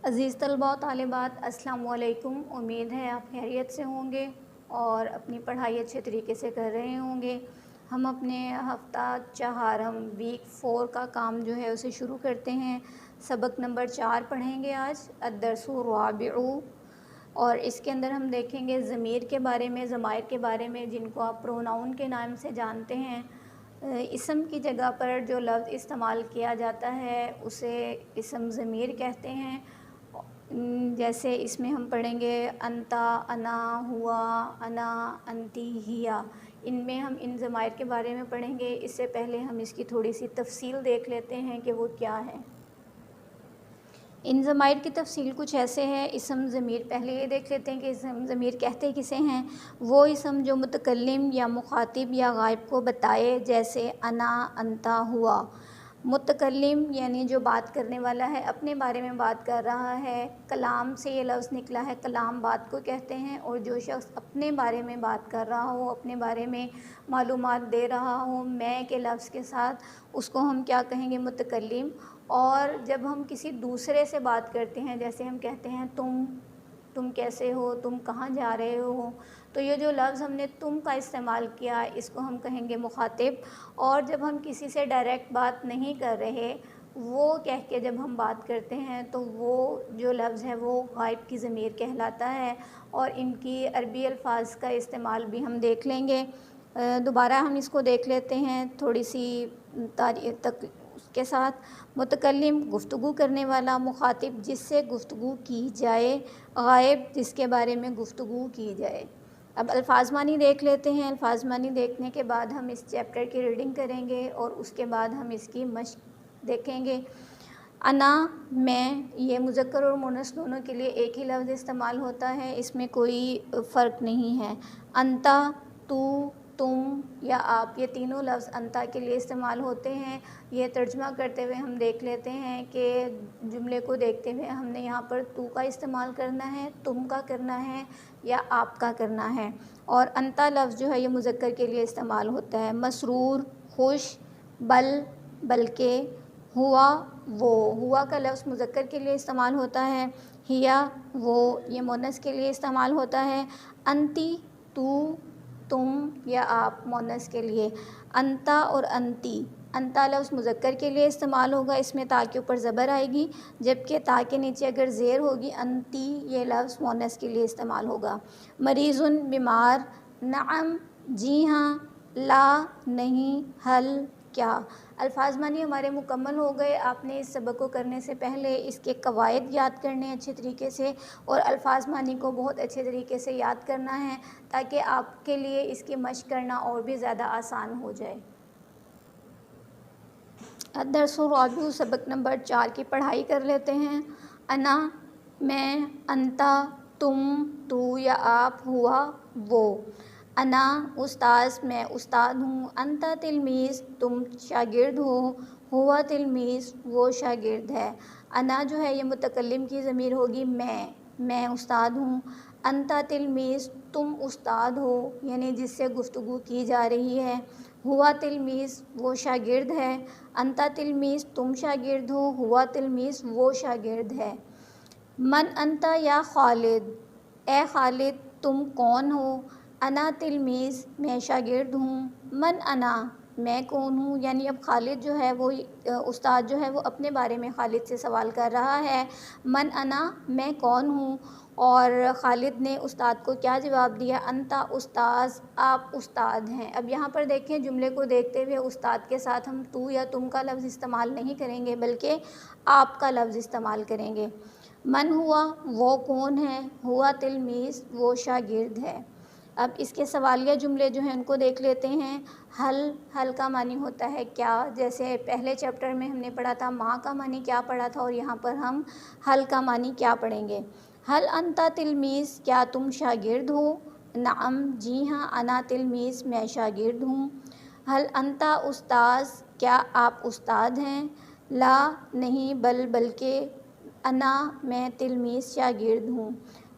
عزیز طلباء و طالبات، السلام علیکم۔ امید ہے آپ خیریت سے ہوں گے اور اپنی پڑھائی اچھے طریقے سے کر رہے ہوں گے۔ ہم اپنے ہفتہ چہارم ویک 4 کا کام جو ہے اسے شروع کرتے ہیں۔ سبق نمبر 4 پڑھیں گے آج، الدرس الرابع، اور اس کے اندر ہم دیکھیں گے ضمیر کے بارے میں، ضمائر کے بارے میں، جن کو آپ پروناؤن کے نام سے جانتے ہیں۔ اسم کی جگہ پر جو لفظ استعمال کیا جاتا ہے اسے اسم ضمیر کہتے ہیں۔ جیسے اس میں ہم پڑھیں گے انتا، انا، ہوا، انا، انتی، ہیا۔ ان میں ہم ان ضمائر کے بارے میں پڑھیں گے۔ اس سے پہلے ہم اس کی تھوڑی سی تفصیل دیکھ لیتے ہیں کہ وہ کیا ہے۔ ان ضمائر کی تفصیل کچھ ایسے ہے۔ اسم ضمیر، پہلے یہ دیکھ لیتے ہیں کہ اسم ضمیر کہتے کسے ہیں۔ وہ اسم جو متکلم یا مخاطب یا غائب کو بتائے، جیسے انا، انتا، ہوا۔ متکلم یعنی جو بات کرنے والا ہے، اپنے بارے میں بات کر رہا ہے، کلام سے یہ لفظ نکلا ہے، کلام بات کو کہتے ہیں۔ اور جو شخص اپنے بارے میں بات کر رہا ہو، اپنے بارے میں معلومات دے رہا ہو میں کے لفظ کے ساتھ، اس کو ہم کیا کہیں گے؟ متکلم۔ اور جب ہم کسی دوسرے سے بات کرتے ہیں، جیسے ہم کہتے ہیں تم کیسے ہو، تم کہاں جا رہے ہو، تو یہ جو لفظ ہم نے تم کا استعمال کیا، اس کو ہم کہیں گے مخاطب۔ اور جب ہم کسی سے ڈائریکٹ بات نہیں کر رہے، وہ کہہ کے جب ہم بات کرتے ہیں تو وہ جو لفظ ہے وہ غائب کی ضمیر کہلاتا ہے۔ اور ان کی عربی الفاظ کا استعمال بھی ہم دیکھ لیں گے۔ دوبارہ ہم اس کو دیکھ لیتے ہیں تھوڑی سی تاریخ تک اس کے ساتھ۔ متکلم گفتگو کرنے والا، مخاطب جس سے گفتگو کی جائے، غائب جس کے بارے میں گفتگو کی جائے۔ اب الفاظ معنی دیکھ لیتے ہیں۔ الفاظ معنی دیکھنے کے بعد ہم اس چیپٹر کی ریڈنگ کریں گے اور اس کے بعد ہم اس کی مشق دیکھیں گے۔ انا، میں، یہ مذکر اور مؤنث دونوں کے لیے ایک ہی لفظ استعمال ہوتا ہے، اس میں کوئی فرق نہیں ہے۔ انتا، تو، تم یا آپ، یہ تینوں لفظ انتا کے لیے استعمال ہوتے ہیں۔ یہ ترجمہ کرتے ہوئے ہم دیکھ لیتے ہیں کہ جملے کو دیکھتے ہوئے ہم نے یہاں پر تو کا استعمال کرنا ہے، تم کا کرنا ہے یا آپ کا کرنا ہے۔ اور انتا لفظ جو ہے یہ مذکر کے لیے استعمال ہوتا ہے۔ مسرور، خوش، بل، بلکہ، ہوا، وہ، ہوا کا لفظ مذکر کے لیے استعمال ہوتا ہے۔ ہیا، وہ، یہ مؤنث کے لیے استعمال ہوتا ہے۔ انتی، تو، تم یا آپ، مؤنث کے لیے۔ انتا اور انتی، انتا لفظ مذکر کے لیے استعمال ہوگا، اس میں تا کے اوپر زبر آئے گی، جبکہ تا کے نیچے اگر زیر ہوگی انتی، یہ لفظ مؤنث کے لیے استعمال ہوگا۔ مریضن، بیمار۔ نعم، جی ہاں۔ لا، نہیں۔ حل، کیا۔ الفاظ معنی ہمارے مکمل ہو گئے۔ آپ نے اس سبق کو کرنے سے پہلے اس کے قواعد یاد کرنے اچھے طریقے سے، اور الفاظ معنی کو بہت اچھے طریقے سے یاد کرنا ہے تاکہ آپ کے لیے اس کی مشق کرنا اور بھی زیادہ آسان ہو جائے۔ الدرس الرابع، سبق نمبر 4 کی پڑھائی کر لیتے ہیں۔ انا، میں، انتا، تم، تو یا آپ، ہوا، وہ۔ انا استاذ، میں استاد ہوں۔ انتا تلمیذ، تم شاگرد ہو۔ ہوا تلمیذ، وہ شاگرد ہے۔ انا جو ہے یہ متکلم کی ضمیر ہوگی، میں استاد ہوں۔ انتا تلمیذ، تم استاد ہو، یعنی جس سے گفتگو کی جا رہی ہے۔ ہوا تلمیذ، وہ شاگرد ہے۔ انتا تلمیذ، تم شاگرد ہو۔ ہوا تلمیذ، وہ شاگرد ہے۔ من انتا یا خالد، اے خالد تم کون ہو۔ انا تلمیذ، میں شاگرد ہوں۔ من انا، میں کون ہوں، یعنی اب خالد جو ہے وہ استاد جو ہے وہ اپنے بارے میں خالد سے سوال کر رہا ہے۔ من انا، میں کون ہوں، اور خالد نے استاد کو کیا جواب دیا؟ انتا استاذ، آپ استاد ہیں۔ اب یہاں پر دیکھیں جملے کو دیکھتے ہوئے استاد کے ساتھ ہم تو یا تم کا لفظ استعمال نہیں کریں گے بلکہ آپ کا لفظ استعمال کریں گے۔ من ہوا، وہ کون ہے۔ ہوا تلمیذ، وہ شاگرد ہے۔ اب اس کے سوالیہ جملے جو ہیں ان کو دیکھ لیتے ہیں۔ حل کا معنی ہوتا ہے کیا، جیسے پہلے چیپٹر میں ہم نے پڑھا تھا ماں کا معنی کیا پڑھا تھا، اور یہاں پر ہم حل کا معنی کیا پڑھیں گے۔ حل انتا تلمیذ، کیا تم شاگرد ہو۔ نعم، جی ہاں۔ انا تلمیذ، میں شاگرد ہوں۔ حل انتا استاذ، کیا آپ استاد ہیں۔ لا، نہیں۔ بلکہ۔ انا، میں تلمیذ شاگرد ہوں۔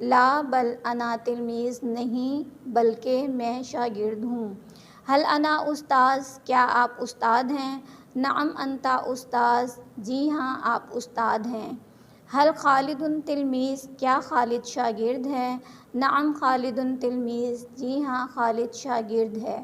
لا بل انا تلمیذ، نہیں بلکہ میں شاگرد ہوں۔ حل انا استاذ، کیا آپ استاد ہیں۔ نعم انتا استاذ، جی ہاں آپ استاد ہیں۔ حل خالد تلمیذ، کیا خالد شاگرد ہے؟ نعم خالد تلمیذ، جی ہاں خالد شاگرد ہے۔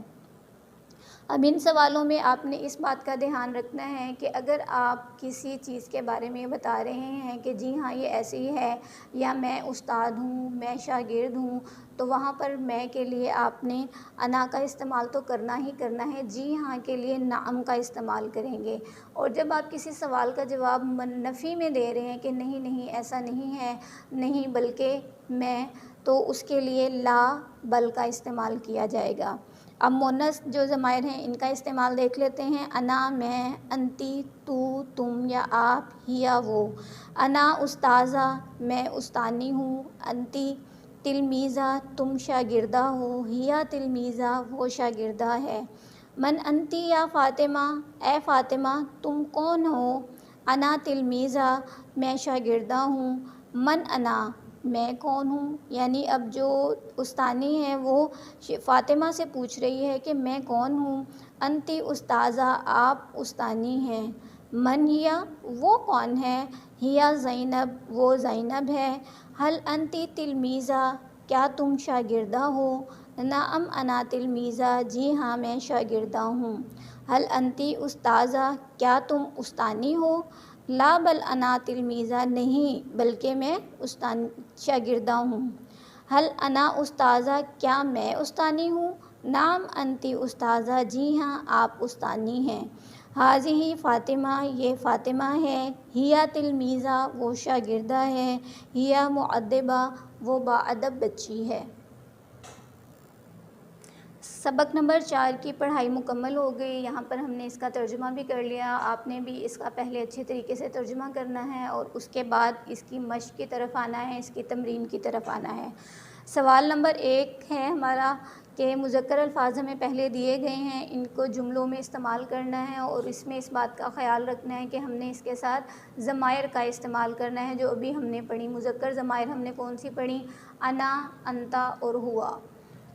اب ان سوالوں میں آپ نے اس بات کا دھیان رکھنا ہے کہ اگر آپ کسی چیز کے بارے میں بتا رہے ہیں کہ جی ہاں یہ ایسے ہی ہے، یا میں استاد ہوں، میں شاگرد ہوں، تو وہاں پر میں کے لیے آپ نے انا کا استعمال تو کرنا ہی کرنا ہے، جی ہاں کے لیے نعم کا استعمال کریں گے۔ اور جب آپ کسی سوال کا جواب نفی میں دے رہے ہیں کہ نہیں نہیں ایسا نہیں ہے، نہیں بلکہ میں، تو اس کے لیے لا بل کا استعمال کیا جائے گا۔ اب مؤنث جو ضمائر ہیں ان کا استعمال دیکھ لیتے ہیں۔ انا میں، انتی تو، تم یا آپ، ہیا وہ۔ انا استاذہ، میں استانی ہوں، انتی تلمیذہ، تم شاگردہ ہو، ہیا تلمیذہ، وہ شاگردہ ہے۔ من انتی یا فاطمہ، اے فاطمہ تم کون ہو؟ انا تلمیذہ، میں شاگردہ ہوں۔ من انا، میں کون ہوں؟ یعنی اب جو استانی ہے وہ فاطمہ سے پوچھ رہی ہے کہ میں کون ہوں۔ انتی استاذہ، آپ استانی ہیں۔ من ہیا، وہ کون ہے؟ ہیا زینب، وہ زینب ہے۔ حل انتی تلمیذہ، کیا تم شاگردہ ہو؟ نعم انا تلمیذہ، جی ہاں میں شاگردہ ہوں۔ حل انتی استاذہ، کیا تم استانی ہو؟ لا بل انا تلمیذہ، نہیں بلکہ میں شاگردہ ہوں۔ حل انا استاذہ، کیا میں استانی ہوں؟ نعم انتی استاذہ، جی ہاں آپ استانی ہیں۔ ہذہ فاطمہ، یہ فاطمہ ہے۔ ہیا تلمیذہ، وہ شاگردہ ہے۔ ہیا مؤدبہ، وہ باادب بچی ہے۔ سبق نمبر 4 کی پڑھائی مکمل ہو گئی۔ یہاں پر ہم نے اس کا ترجمہ بھی کر لیا، آپ نے بھی اس کا پہلے اچھے طریقے سے ترجمہ کرنا ہے اور اس کے بعد اس کی مشق کی طرف آنا ہے، اس کی تمرین کی طرف آنا ہے۔ سوال نمبر 1 ہے ہمارا کہ مذکر الفاظ ہمیں پہلے دیے گئے ہیں، ان کو جملوں میں استعمال کرنا ہے اور اس میں اس بات کا خیال رکھنا ہے کہ ہم نے اس کے ساتھ ضمائر کا استعمال کرنا ہے جو ابھی ہم نے پڑھی۔ مذکر ضمائر ہم نے کون سی پڑھی؟ انا، انتا اور ہوا،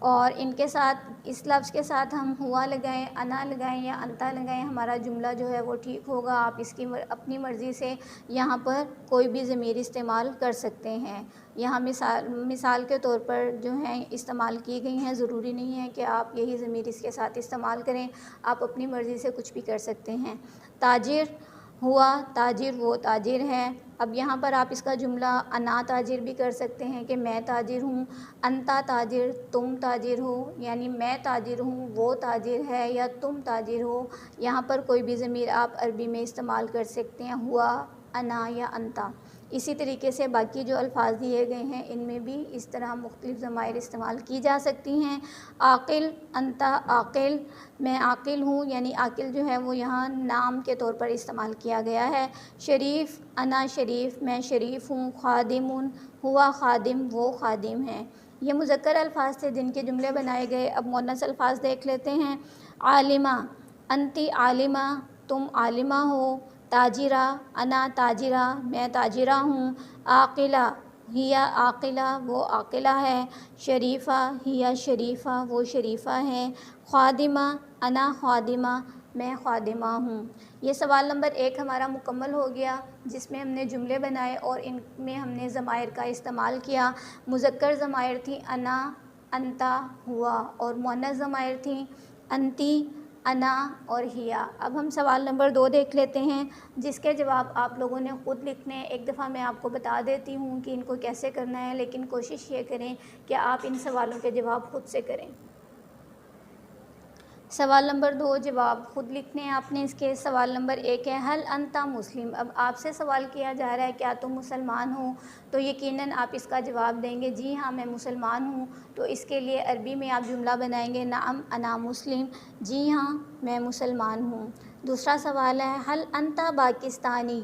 اور ان کے ساتھ اس لفظ کے ساتھ ہم ہوا لگائیں، انا لگائیں یا انتا لگائیں، ہمارا جملہ جو ہے وہ ٹھیک ہوگا۔ آپ اس کی اپنی مرضی سے یہاں پر کوئی بھی ضمیر استعمال کر سکتے ہیں۔ یہاں مثال کے طور پر جو ہیں استعمال کی گئی ہیں، ضروری نہیں ہے کہ آپ یہی ضمیر اس کے ساتھ استعمال کریں، آپ اپنی مرضی سے کچھ بھی کر سکتے ہیں۔ تاجر ہوا، تاجر وہ تاجر ہے۔ اب یہاں پر آپ اس کا جملہ انا تاجر بھی کر سکتے ہیں کہ میں تاجر ہوں، انتا تاجر، تم تاجر ہو، یعنی میں تاجر ہوں، وہ تاجر ہے، یا تم تاجر ہو۔ یہاں پر کوئی بھی ضمیر آپ عربی میں استعمال کر سکتے ہیں، ہوا، انا یا انتا۔ اسی طریقے سے باقی جو الفاظ دیے گئے ہیں ان میں بھی اس طرح مختلف ضمائر استعمال کی جا سکتی ہیں۔ عاقل، انتا عاقل، میں عاقل ہوں، یعنی عاقل جو ہے وہ یہاں نام کے طور پر استعمال کیا گیا ہے۔ شریف، انا شریف، میں شریف ہوں۔ خادم، ہوا خادم، وہ خادم ہیں۔ یہ مذکر الفاظ تھے جن کے جملے بنائے گئے۔ اب مؤنث الفاظ دیکھ لیتے ہیں۔ عالمہ، انتی عالمہ، تم عالمہ ہو۔ تاجرہ، انا تاجرہ، میں تاجرہ ہوں۔ عاقلہ، ہیا عاقلہ، وہ عاقلہ ہے۔ شریفہ، ہیا شریفہ، وہ شریفہ ہے۔ خادمہ، انا خادمہ، میں خادمہ ہوں۔ یہ سوال نمبر 1 ہمارا مکمل ہو گیا، جس میں ہم نے جملے بنائے اور ان میں ہم نے ضمائر کا استعمال کیا۔ مذکر ضمائر تھیں انا، انتا، ہوا، اور مؤنث ضمائر تھیں انتی، انا اور ہیا۔ اب ہم سوال نمبر 2 دیکھ لیتے ہیں، جس کے جواب آپ لوگوں نے خود لکھنے ہیں۔ ایک دفعہ میں آپ کو بتا دیتی ہوں کہ ان کو کیسے کرنا ہے، لیکن کوشش یہ کریں کہ آپ ان سوالوں کے جواب خود سے کریں۔ سوال نمبر 2 جواب خود لکھنے ہیں آپ نے اس کے۔ سوال نمبر 1 ہے حل انتا مسلم، اب آپ سے سوال کیا جا رہا ہے کیا تم مسلمان ہو؟ تو یقیناً آپ اس کا جواب دیں گے جی ہاں میں مسلمان ہوں۔ تو اس کے لیے عربی میں آپ جملہ بنائیں گے نعم انا مسلم، جی ہاں میں مسلمان ہوں۔ دوسرا سوال ہے حل انتا پاکستانی،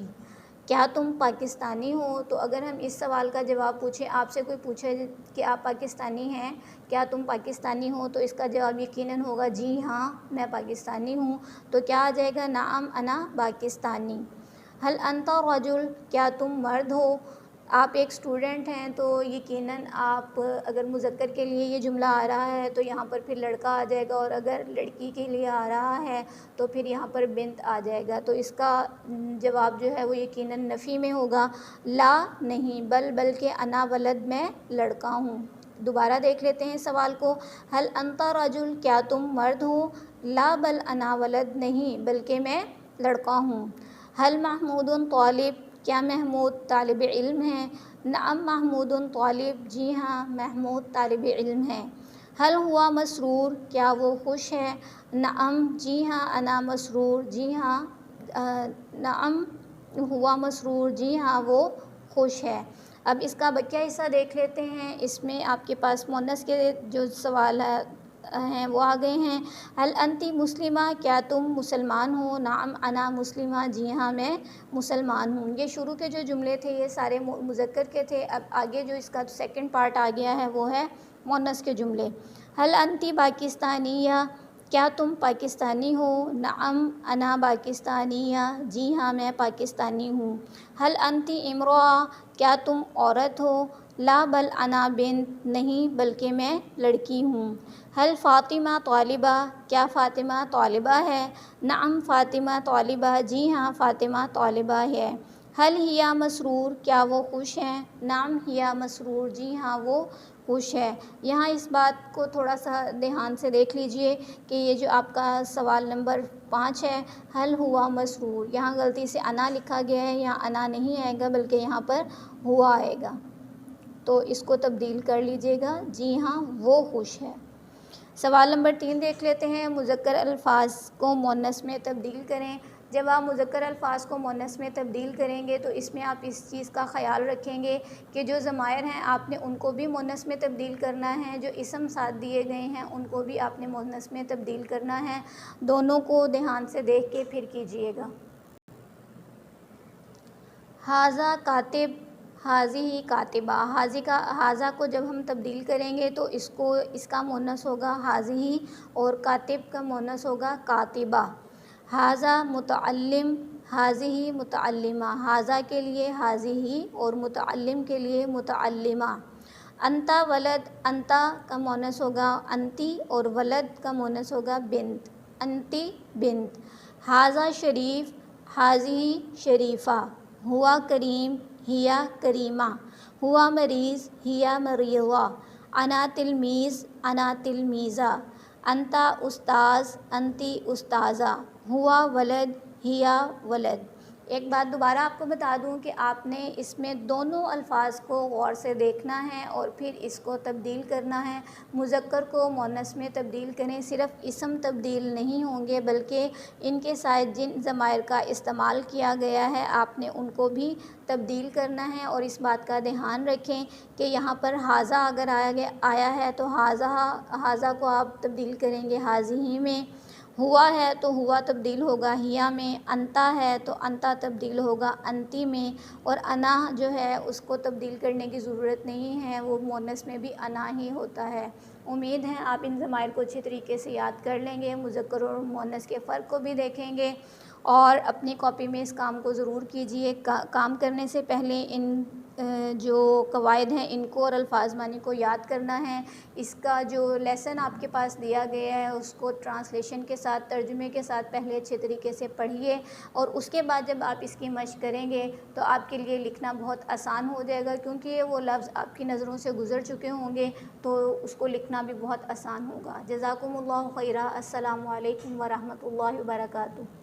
کیا تم پاکستانی ہو؟ تو اگر ہم اس سوال کا جواب پوچھیں، آپ سے کوئی پوچھے کہ آپ پاکستانی ہیں، کیا تم پاکستانی ہو؟ تو اس کا جواب یقیناً ہوگا جی ہاں میں پاکستانی ہوں۔ تو کیا آ جائے گا؟ نعم انا پاکستانی۔ حل انتا رجل، کیا تم مرد ہو؟ آپ ایک اسٹوڈنٹ ہیں تو یقیناً آپ اگر مذکر کے لیے یہ جملہ آ رہا ہے تو یہاں پر پھر لڑکا آ جائے گا، اور اگر لڑکی کے لیے آ رہا ہے تو پھر یہاں پر بنت آ جائے گا. تو اس کا جواب جو ہے وہ یقیناً نفی میں ہوگا. لا نہیں، بلکہ انا ولد میں لڑکا ہوں. دوبارہ دیکھ لیتے ہیں سوال کو. حل انت رجل، کیا تم مرد ہو؟ لا بل انا ولد، نہیں بلکہ میں لڑکا ہوں. حل محمود طالب، کیا محمود طالب علم ہے؟ نعم محمود طالب، جی ہاں محمود طالب علم ہے. حل ہوا مسرور، کیا وہ خوش ہے؟ نعم، جی ہاں انا مسرور، جی ہاں نعم ہوا مسرور، جی ہاں وہ خوش ہے. اب اس کا بقیہ حصہ دیکھ لیتے ہیں. اس میں آپ کے پاس مؤنث کے جو سوالات ہیں وہ آ گئے ہیں. حل انتی مسلمہ، کیا تم مسلمان ہو؟ نعم انا مسلمہ، جی ہاں میں مسلمان ہوں. یہ شروع کے جو جملے تھے یہ سارے مذکر کے تھے. اب آگے جو اس کا سیکنڈ پارٹ آ گیا ہے وہ ہے مؤنث کے جملے. حل انتی پاکستانیہ، کیا تم پاکستانی ہو؟ نعم انا پاکستانیہ، جی ہاں میں پاکستانی ہوں. حل انتی امرأہ، کیا تم عورت ہو؟ لا بل انا بنت، نہیں بلکہ میں لڑکی ہوں. حل فاطمہ طالبہ، کیا فاطمہ طالبہ ہے؟ نعم فاطمہ طالبہ، جی ہاں فاطمہ طالبہ ہے. حل ہیا مسرور، کیا وہ خوش ہیں؟ نعم ہیا مسرور، جی ہاں وہ خوش ہے. یہاں اس بات کو تھوڑا سا دھیان سے دیکھ لیجئے کہ یہ جو آپ کا سوال نمبر 5 ہے، حل ہوا مسرور، یہاں غلطی سے انا لکھا گیا ہے. یہاں انا نہیں آئے گا بلکہ یہاں پر ہوا آئے گا، تو اس کو تبدیل کر لیجئے گا، جی ہاں وہ خوش ہے. سوال نمبر 3 دیکھ لیتے ہیں. مذکر الفاظ کو مؤنث میں تبدیل کریں. جب آپ مذکر الفاظ کو مؤنث میں تبدیل کریں گے تو اس میں آپ اس چیز کا خیال رکھیں گے کہ جو ضمائر ہیں آپ نے ان کو بھی مؤنث میں تبدیل کرنا ہے، جو اسم ساتھ دیے گئے ہیں ان کو بھی آپ نے مؤنث میں تبدیل کرنا ہے. دونوں کو دھیان سے دیکھ کے پھر کیجئے گا. ھذا کاتب، ھذہ کاتبہ. ھذا کو جب ہم تبدیل کریں گے تو اس کا مؤنث ہوگا ھذہ، اور کاتب کا مؤنث ہوگا کاتبہ. ھذا متعلم، ھذہ متعلمہ. ھذا کے لیے ھذہ اور متعلم کے لیے متعلمہ. انت ولد، انت کا مؤنث ہوگا انتی، اور ولد کا مؤنث ہوگا بنت، انتی بنت. ھذا شریف، ھذہ شریفہ. ہوا کریم، ہیا کریمہ. ہوا مریض، ہیا مریضہ. انا تلمیذ، انا تلمیذہ. انت استاذ، انتی استاذہ. ہوا ولد، ہیا ولد. ایک بات دوبارہ آپ کو بتا دوں کہ آپ نے اس میں دونوں الفاظ کو غور سے دیکھنا ہے اور پھر اس کو تبدیل کرنا ہے. مذکر کو مؤنث میں تبدیل کریں. صرف اسم تبدیل نہیں ہوں گے بلکہ ان کے ساتھ جن ضمائر کا استعمال کیا گیا ہے آپ نے ان کو بھی تبدیل کرنا ہے. اور اس بات کا دھیان رکھیں کہ یہاں پر ھذا اگر آیا ہے تو ھذا کو آپ تبدیل کریں گے ھذہ میں. ہوا ہے تو ہوا تبدیل ہوگا ہیا میں. انتا ہے تو انتا تبدیل ہوگا انتی میں. اور انا جو ہے اس کو تبدیل کرنے کی ضرورت نہیں ہے، وہ مؤنث میں بھی انا ہی ہوتا ہے. امید ہے آپ ان ضمائر کو اچھے طریقے سے یاد کر لیں گے، مذکر اور مؤنث کے فرق کو بھی دیکھیں گے، اور اپنی کاپی میں اس کام کو ضرور کیجئے. کام کرنے سے پہلے ان جو قواعد ہیں ان کو اور الفاظ معنی کو یاد کرنا ہے. اس کا جو لیسن آپ کے پاس دیا گیا ہے اس کو ٹرانسلیشن کے ساتھ، ترجمے کے ساتھ پہلے اچھے طریقے سے پڑھیے، اور اس کے بعد جب آپ اس کی مشق کریں گے تو آپ کے لیے لکھنا بہت آسان ہو جائے گا، کیونکہ وہ لفظ آپ کی نظروں سے گزر چکے ہوں گے تو اس کو لکھنا بھی بہت آسان ہوگا. جزاکم اللہ خیرا. السلام علیکم ورحمۃ اللہ وبرکاتہ.